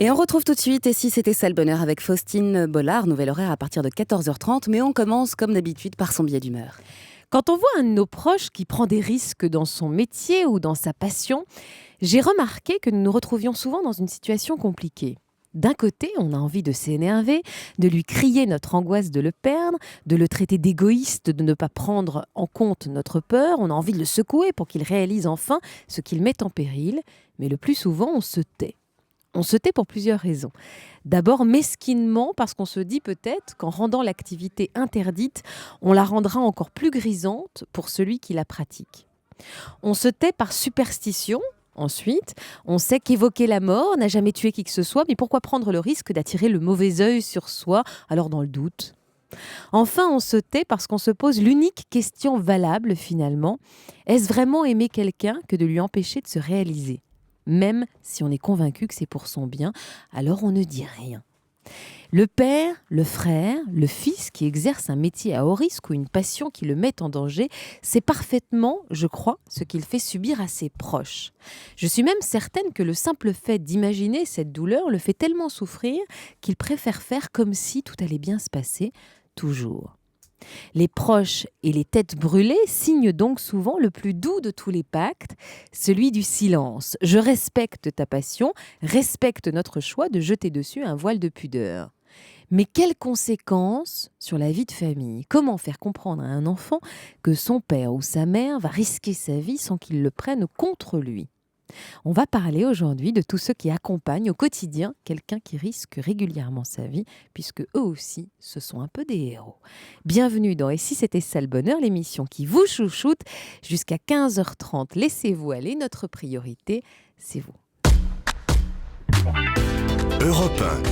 Et on retrouve tout de suite Et si c'était ça le bonheur avec Faustine Bollard, nouvel horaire à partir de 14h30, mais on commence comme d'habitude par son billet d'humeur. Quand on voit un de nos proches qui prend des risques dans son métier ou dans sa passion, j'ai remarqué que nous nous retrouvions souvent dans une situation compliquée. D'un côté, on a envie de s'énerver, de lui crier notre angoisse de le perdre, de le traiter d'égoïste, de ne pas prendre en compte notre peur. On a envie de le secouer pour qu'il réalise enfin ce qu'il met en péril. Mais le plus souvent, on se tait. On se tait pour plusieurs raisons. D'abord, mesquinement, parce qu'on se dit peut-être qu'en rendant l'activité interdite, on la rendra encore plus grisante pour celui qui la pratique. On se tait par superstition. Ensuite, on sait qu'évoquer la mort n'a jamais tué qui que ce soit, mais pourquoi prendre le risque d'attirer le mauvais œil sur soi, alors dans le doute ? Enfin, on se tait parce qu'on se pose l'unique question valable finalement. Est-ce vraiment aimer quelqu'un que de lui empêcher de se réaliser ? Même si on est convaincu que c'est pour son bien, alors on ne dit rien. Le père, le frère, le fils qui exerce un métier à haut risque ou une passion qui le met en danger, c'est parfaitement, je crois, ce qu'il fait subir à ses proches. Je suis même certaine que le simple fait d'imaginer cette douleur le fait tellement souffrir qu'il préfère faire comme si tout allait bien se passer, toujours. Les proches et les têtes brûlées signent donc souvent le plus doux de tous les pactes, celui du silence. Je respecte ta passion, respecte notre choix de jeter dessus un voile de pudeur. Mais quelles conséquences sur la vie de famille ? Comment faire comprendre à un enfant que son père ou sa mère va risquer sa vie sans qu'il le prenne contre lui ? On va parler aujourd'hui de tous ceux qui accompagnent au quotidien quelqu'un qui risque régulièrement sa vie, puisque eux aussi, ce sont un peu des héros. Bienvenue dans Et si c'était ça le bonheur, l'émission qui vous chouchoute jusqu'à 15h30. Laissez-vous aller, notre priorité, c'est vous. Europe 1.